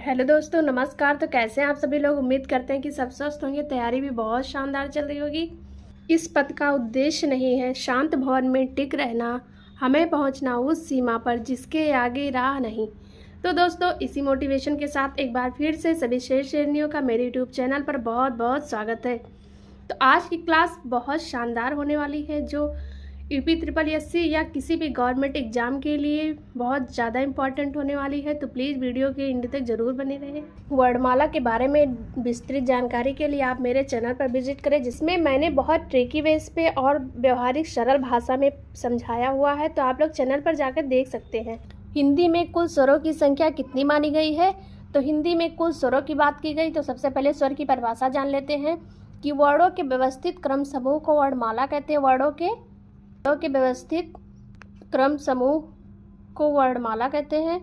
Hello दोस्तों, नमस्कार। तो कैसे हैं आप सभी लोग। उम्मीद करते हैं कि सब स्वस्थ होंगे। तैयारी भी बहुत शानदार चल रही होगी। इस पथ का उद्देश्य नहीं है शांत भवन में टिक रहना, हमें पहुंचना उस सीमा पर जिसके आगे राह नहीं। तो दोस्तों, इसी मोटिवेशन के साथ एक बार फिर से सभी शेरनियों का मेरे यूट्यूब चैनल पर बहुत बहुत स्वागत है। तो आज की क्लास बहुत शानदार होने वाली है, जो यूपी SSS या किसी भी गवर्नमेंट एग्जाम के लिए बहुत ज़्यादा इम्पॉर्टेंट होने वाली है। तो प्लीज़ वीडियो के एंड तक ज़रूर बने रहें। वर्णमाला के बारे में विस्तृत जानकारी के लिए आप मेरे चैनल पर विजिट करें, जिसमें मैंने बहुत ट्रिकी वेज पे और व्यवहारिक सरल भाषा में समझाया हुआ है। तो आप लोग चैनल पर जाकर देख सकते हैं। हिंदी में कुल स्वरों की संख्या कितनी मानी गई है। तो हिंदी में कुल स्वरों की बात की गई तो सबसे पहले स्वर की परिभाषा जान लेते हैं कि वर्णों के व्यवस्थित क्रम समूह को वर्णमाला कहते हैं। वर्णों के व्यवस्थित क्रम समूह को वर्णमाला कहते हैं।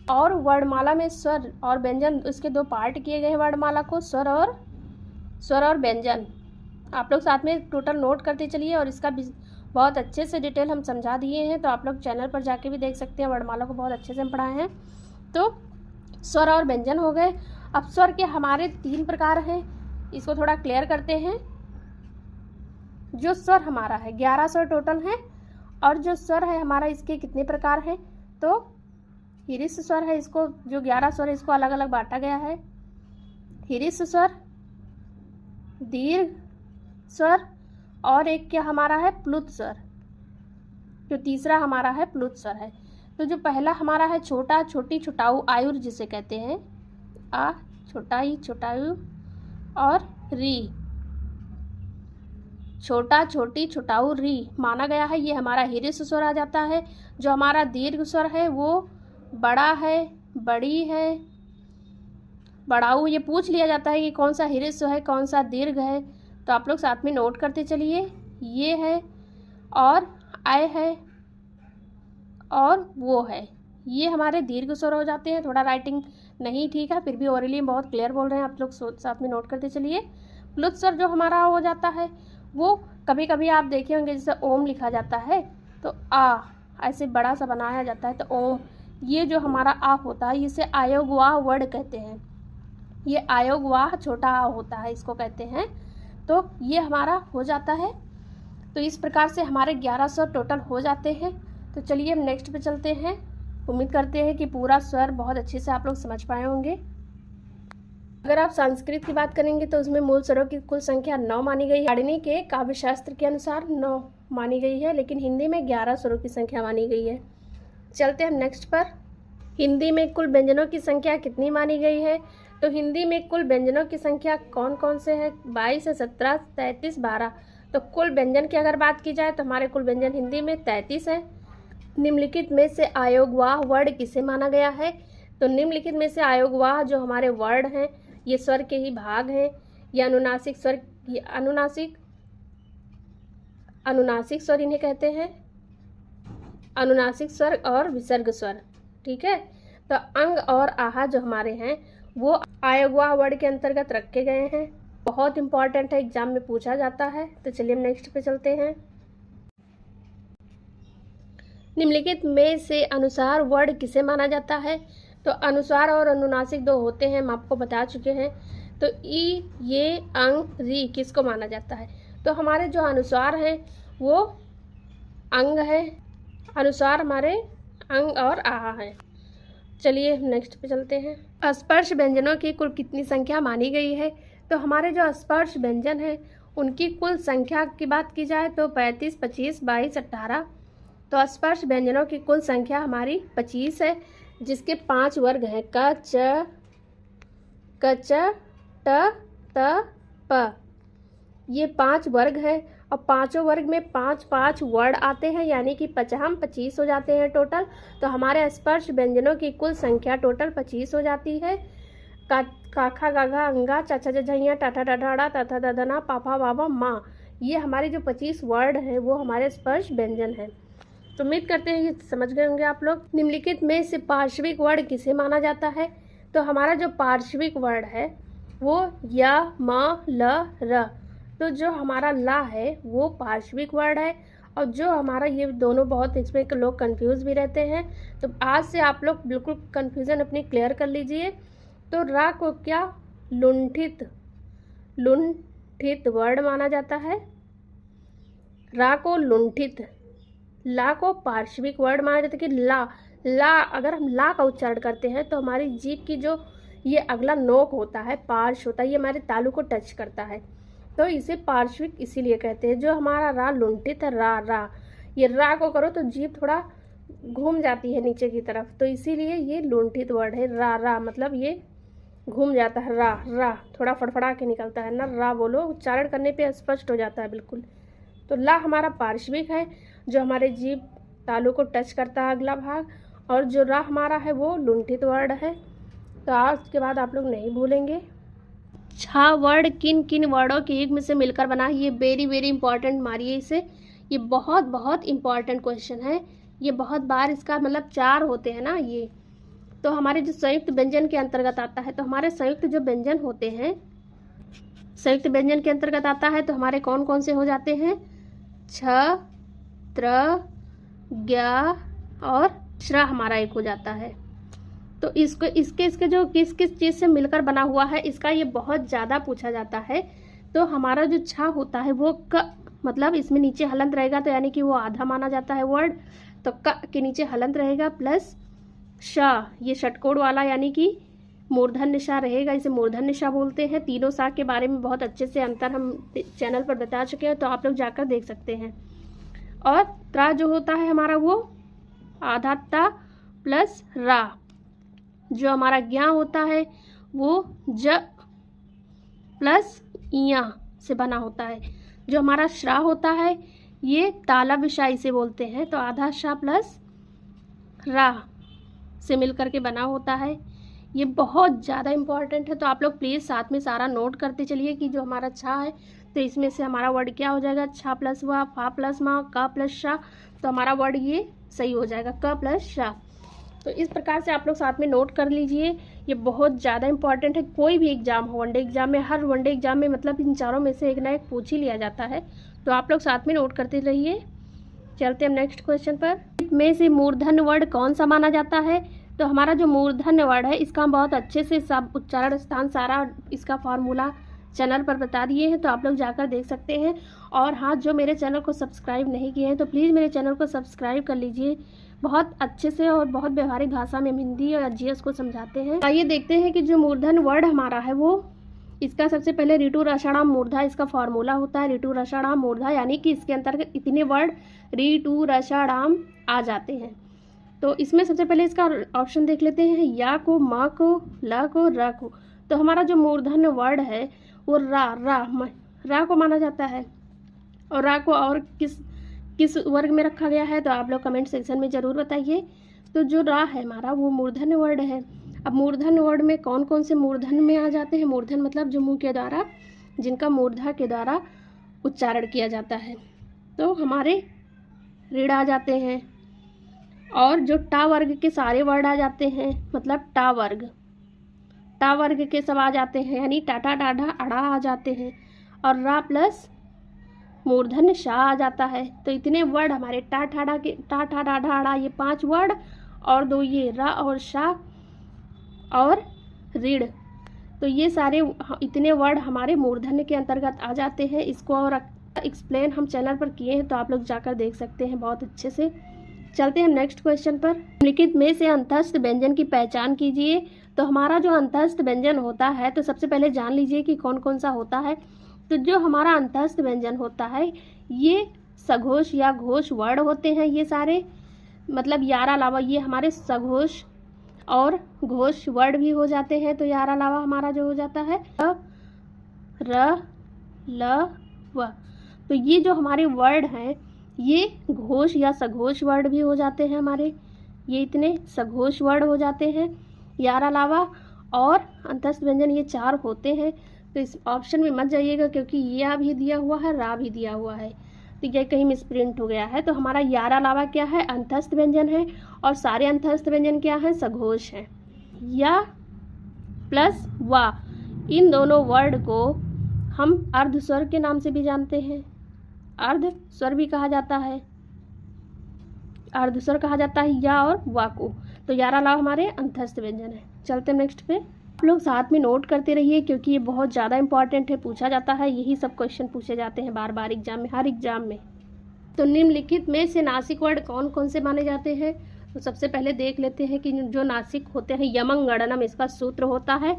और वर्णमाला में स्वर और व्यंजन, इसके दो पार्ट किए गए हैं वर्णमाला को, स्वर और व्यंजन। आप लोग साथ में टोटल नोट करते चलिए, और इसका बहुत अच्छे से डिटेल हम समझा दिए हैं। तो आप लोग चैनल पर जाके भी देख सकते हैं। वर्णमाला को बहुत अच्छे से हम पढ़ाए हैं। तो स्वर और व्यंजन हो गए। अब स्वर के हमारे 3 प्रकार हैं, इसको थोड़ा क्लियर करते हैं। जो स्वर हमारा है 11 स्वर टोटल है, और जो स्वर है हमारा इसके कितने प्रकार हैं। तो हिरिस स्वर है, इसको जो 11 स्वर है इसको अलग अलग बांटा गया है। हिरिस स्वर, दीर्घ स्वर, और एक क्या हमारा है, प्लुत स्वर। जो तीसरा हमारा है प्लुत स्वर है। तो जो पहला हमारा है छोटा, छोटी, छोटाऊ, आयुर जिसे कहते हैं, आ, छोटाई, छोटाऊ, और री, छोटा, छोटी, छोटाऊ, री माना गया है। ये हमारा हिरिस स्वर आ जाता है। जो हमारा दीर्घ स्वर है वो बड़ा है, बड़ी है, बड़ाऊ। ये पूछ लिया जाता है कि कौन सा हिरिस है कौन सा दीर्घ है। तो आप लोग साथ में नोट करते चलिए। ये है, और आय है, और वो है। ये हमारे दीर्घ स्वर हो जाते हैं। थोड़ा राइटिंग नहीं ठीक है, फिर भी ओरली बहुत क्लियर बोल रहे हैं। आप लोग साथ में नोट करते चलिए। प्लुत स्वर जो हमारा हो जाता है वो कभी कभी आप देखे होंगे, जैसे ओम लिखा जाता है तो आ ऐसे बड़ा सा बनाया जाता है, तो ओम। ये जो हमारा आ होता है इसे आयोगवाह वर्ड कहते हैं। ये आयोगवाह छोटा आ होता है, इसको कहते हैं। तो ये हमारा हो जाता है। तो इस प्रकार से हमारे 11 स्वर टोटल हो जाते हैं। तो चलिए हम नेक्स्ट पे चलते हैं। उम्मीद करते हैं कि पूरा स्वर बहुत अच्छे से आप लोग समझ पाए होंगे। अगर आप संस्कृत की बात करेंगे तो उसमें मूल स्वरों की कुल संख्या 9 मानी गई है। पाणिनि के काव्य शास्त्र के अनुसार 9 मानी गई है, लेकिन हिंदी में 11 स्वरों की संख्या मानी गई है। चलते हैं नेक्स्ट पर। हिंदी में कुल व्यंजनों की संख्या कितनी मानी गई है। तो हिंदी में कुल व्यंजनों की संख्या कौन कौन से है, 22 है, 17, 33, 12। तो कुल व्यंजन की अगर बात की जाए तो हमारे कुल व्यंजन हिंदी में 33 है। निम्नलिखित में से आयोगवाह वर्ड किसे माना गया है। तो निम्नलिखित में से आयोगवाह जो हमारे वर्ड हैं ये स्वर के ही भाग हैं। ये अनुनासिक स्वर, ये अनुनासिक स्वर इन्हें कहते हैं। अनुनासिक स्वर और विसर्ग स्वर, ठीक है। तो अंग और आहा जो हमारे हैं वो आयोगवाह वर्ड के अंतर्गत रखे गए हैं। बहुत इंपॉर्टेंट है, एग्जाम में पूछा जाता है। तो चलिए हम नेक्स्ट पे चलते हैं। निम्नलिखित में से अनुसार वर्ड किसे माना जाता है। तो अनुसार और अनुनासिक 2 होते हैं, हम आपको बता चुके हैं। तो ई, ये, अंग, री किसको माना जाता है। तो हमारे जो अनुसार हैं वो अंग है। अनुसार हमारे अंग और आहा है। चलिए नेक्स्ट पे चलते हैं। स्पर्श व्यंजनों की कुल कितनी संख्या मानी गई है। तो हमारे जो स्पर्श व्यंजन हैं उनकी कुल संख्या की बात की जाए तो 35, 25, 22, 18। तो स्पर्श व्यंजनों की कुल संख्या हमारी 25 है, जिसके 5 वर्ग हैं, क, च, ट, त, प। ये 5 वर्ग हैं, और पांचों वर्ग में 5-5 वर्ड आते हैं, यानी कि 25 हो जाते हैं टोटल। तो हमारे स्पर्श व्यंजनों की कुल संख्या टोटल 25 हो जाती है। काखा, गाघा, अंगा, चाचा, जझैया, टाटा, डढ़ा, तथा, दधना, पापा, बाबा, माँ। ये हमारे जो 25 वर्ड हैं वो हमारे स्पर्श व्यंजन हैं। तो उम्मीद करते हैं कि समझ गए होंगे आप लोग। निम्नलिखित में से पार्श्विक वर्ड किसे माना जाता है। तो हमारा जो पार्श्विक वर्ड है वो या, म, ल, र। तो जो हमारा ला है वो पार्श्विक वर्ड है, और जो हमारा ये दोनों बहुत, इसमें लोग कंफ्यूज भी रहते हैं। तो आज से आप लोग बिल्कुल कंफ्यूजन अपनी क्लियर कर लीजिए। तो रा को क्या लुंठित वर्ड माना जाता है, रा को लुंठित। ला को पार्श्विक वर्ड माना जाता है कि ला अगर हम ला का उच्चारण करते हैं तो हमारी जीभ की जो ये अगला नोक होता है, पार्श्व होता है, ये हमारे तालु को टच करता है, तो इसे पार्श्विक इसीलिए कहते हैं। जो हमारा रा लुंठित है, रा ये रा को करो तो जीभ थोड़ा घूम जाती है नीचे की तरफ, तो इसीलिए ये लुंठित वर्ड है। रा मतलब ये घूम जाता है, रा थोड़ा फड़फड़ा के निकलता है ना, रा बोलो उच्चारण करने पे स्पष्ट हो जाता है बिल्कुल। तो ला हमारा पार्श्विक है, जो हमारे जीभ तालु को टच करता है अगला भाग, और जो रा हमारा है वो लुंठित वर्ड है। तो आज के बाद आप लोग नहीं भूलेंगे। छा वर्ड किन किन वर्डों के युग्म से मिलकर बना है, ये वेरी इंपॉर्टेंट मारिए इसे, ये बहुत इंपॉर्टेंट क्वेश्चन है। ये बहुत बार इसका मतलब 4 होते हैं ना ये, तो हमारे जो संयुक्त व्यंजन के अंतर्गत आता है, तो हमारे संयुक्त जो व्यंजन होते हैं, संयुक्त व्यंजन के अंतर्गत आता है तो हमारे कौन कौन से हो जाते हैं, छ, त्र, ज्ञा और श्रा हमारा एक हो जाता है। तो इसके जो किस किस चीज़ से मिलकर बना हुआ है, इसका ये बहुत ज़्यादा पूछा जाता है। तो हमारा जो छा होता है वो क, मतलब इसमें नीचे हलंत रहेगा, तो यानी कि वो आधा माना जाता है वर्ड, तो क के नीचे हलंत रहेगा, प्लस शा ये षटकोण वाला यानी कि मूर्धन्य शा रहेगा, इसे मूर्धन्य शा बोलते हैं। तीनों शा के बारे में बहुत अच्छे से अंतर हम चैनल पर बता चुके हैं, तो आप लोग जाकर देख सकते हैं। और त्रा जो होता है हमारा वो आधा ता प्लस रा। जो हमारा ज्ञा होता है वो ज प्लस इया से बना होता है। जो हमारा श्रा होता है ये ताला विषाई से बोलते हैं, तो आधा शा प्लस रा से मिलकर के बना होता है। ये बहुत ज़्यादा इम्पॉर्टेंट है, तो आप लोग प्लीज़ साथ में सारा नोट करते चलिए कि जो हमारा छा है तो इसमें से हमारा वर्ड क्या हो जाएगा, छा प्लस वा, फा प्लस मा, का प्लस शा, तो हमारा वर्ड ये सही हो जाएगा, क प्लस शा। तो इस प्रकार से आप लोग साथ में नोट कर लीजिए, ये बहुत ज़्यादा इंपॉर्टेंट है। कोई भी एग्जाम हो, वनडे एग्जाम में, हर वनडे एग्जाम में मतलब इन चारों में से एक ना एक पूछ ही लिया जाता है, तो आप लोग साथ में नोट करते रहिए। चलते हैं नेक्स्ट क्वेश्चन पर। में से मूर्धन्य वर्ड कौन सा माना जाता है, तो हमारा जो मूर्धन्य वर्ड है इसका हम बहुत अच्छे से सब उच्चारण स्थान सारा इसका फार्मूला चैनल पर बता दिए हैं, तो आप लोग जाकर देख सकते हैं। और हाँ, जो मेरे चैनल को सब्सक्राइब नहीं किए हैं तो प्लीज़ मेरे चैनल को सब्सक्राइब कर लीजिए। बहुत अच्छे से और बहुत व्यवहारिक भाषा में हम हिंदी और जीएस को समझाते हैं। आइए देखते हैं कि जो मूर्धन्य वर्ड हमारा है वो, इसका सबसे पहले ऋतु रषाणाम मूर्धा इसका फॉर्मूला होता है। ऋतु रषाणाम मूर्धा यानी कि इसके अंतर्गत इतने वर्ड ऋतु रषाणाम आ जाते हैं। तो इसमें सबसे पहले इसका ऑप्शन देख लेते हैं, या को, मा को, ला को, रा को। तो हमारा जो मूर्धन्य वर्ड है वो रा को माना जाता है। और रा को और किस वर्ग में रखा गया है तो आप लोग कमेंट सेक्शन में ज़रूर बताइए। तो जो रा है हमारा वो मूर्धन्य वर्ड है। अब मूर्धन्य वर्ड में कौन कौन से मूर्धन्य में आ जाते हैं, मूर्धन्य मतलब जो मुंह के द्वारा, जिनका मूर्धा के द्वारा उच्चारण किया जाता है, तो हमारे ऋण आ जाते हैं। और जो टा वर्ग के सारे वर्ड आ जाते हैं, मतलब टा वर्ग के सब आ जाते हैं, यानी टाटा डाढ़ा अड़ा आ जाते हैं। और रा प्लस मूर्धन्य शा आ जाता है। तो इतने वर्ड हमारे टा ठा डाढ़ा अड़ा, ये 5 वर्ड, और 2 ये रा और शा और ऋण, तो ये सारे इतने वर्ड हमारे मूर्धन्य के अंतर्गत आ जाते हैं। इसको और एक्सप्लेन हम चैनल पर किए हैं, तो आप लोग जाकर देख सकते हैं बहुत अच्छे से। चलते हैं नेक्स्ट क्वेश्चन पर। निम्नलिखित में से अंतस्थ व्यंजन की पहचान कीजिए। तो हमारा जो अंतस्थ व्यंजन होता है, तो सबसे पहले जान लीजिए कि कौन कौन सा होता है। तो जो हमारा अंतस्थ व्यंजन होता है ये सघोष या घोष वर्ड होते हैं, ये सारे मतलब यार अलावा ये हमारे सघोष और घोष वर्ड भी हो जाते हैं। तो यार अलावा हमारा जो हो जाता है र ल व, तो ये जो हमारे वर्ड हैं ये घोष या सघोष वर्ड भी हो जाते हैं हमारे, ये इतने सघोष वर्ड हो जाते हैं यार अलावा। और अंतस्थ व्यंजन ये 4 होते हैं। तो इस ऑप्शन में मत जाइएगा क्योंकि या भी दिया हुआ है, रा भी दिया हुआ है, तो ये कहीं मिसप्रिंट हो गया है। तो हमारा यार अलावा क्या है, अंतस्थ व्यंजन है, और सारे अंतस्थ व्यंजन क्या है, सघोष है। या प्लस वा, इन दोनों वर्ड को हम अर्ध स्वर के नाम से भी जानते हैं, अर्ध स्वर भी कहा जाता है, अर्ध स्वर कहा जाता है या और वा को। तो यार अलावा हमारे अंतस्थ व्यंजन है। चलते हैं नेक्स्ट पे। आप लोग साथ में नोट करते रहिए क्योंकि ये बहुत ज़्यादा इंपॉर्टेंट है, पूछा जाता है, यही सब क्वेश्चन पूछे जाते हैं बार बार एग्जाम में, हर एग्जाम में। तो निम्नलिखित में से नासिक वर्ड कौन कौन से माने जाते हैं? तो सबसे पहले देख लेते हैं कि जो नासिक होते हैं, यमंग गणनम इसका सूत्र होता है।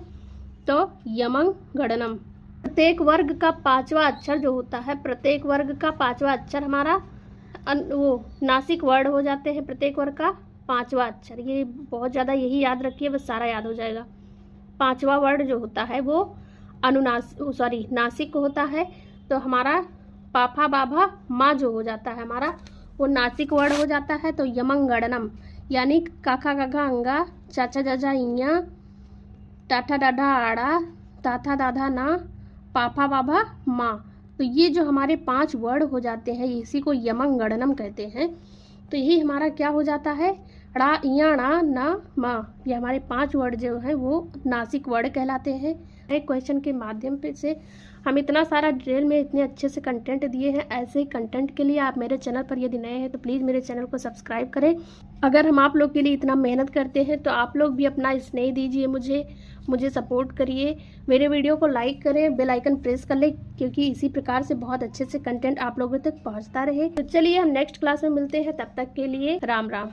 तो यमंग गणनम, प्रत्येक वर्ग का 5वां अक्षर जो होता है, प्रत्येक वर्ग का 5वां अक्षर हमारा वो नासिक वर्ड हो जाते हैं। प्रत्येक वर्ग का 5वां अक्षर, ये बहुत ज़्यादा, यही याद रखिए, बस सारा याद हो जाएगा। 5वां वर्ड जो होता है वो नासिक होता है। तो हमारा पाफा बाभा माँ जो हो जाता है हमारा, वो नासिक वर्ड हो जाता है। तो यमंग गणनम यानी काखा काखा अंगा, चाचा जाजा इया, टाठा डाढ़ा आड़ा, ताथा दाधा ना, पापा बाबा माँ। तो ये जो हमारे 5 वर्ड हो जाते हैं, इसी को यमंग गणनम कहते हैं। तो यही हमारा क्या हो जाता है, ड़ा इया णा ना माँ, ये हमारे 5 वर्ड जो हैं वो नासिक वर्ड कहलाते हैं। एक क्वेश्चन के माध्यम से हम इतना सारा डिटेल में इतने अच्छे से कंटेंट दिए हैं। ऐसे ही कंटेंट के लिए आप मेरे चैनल पर यदि नए हैं तो प्लीज़ मेरे चैनल को सब्सक्राइब करें। अगर हम आप लोग के लिए इतना मेहनत करते हैं तो आप लोग भी अपना स्नेह दीजिए, मुझे सपोर्ट करिए, मेरे वीडियो को लाइक करें, बेल आइकन प्रेस कर लें, क्योंकि इसी प्रकार से बहुत अच्छे से कंटेंट आप लोगों तक पहुँचता रहे। तो चलिए हम नेक्स्ट क्लास में मिलते हैं, तब तक के लिए राम राम।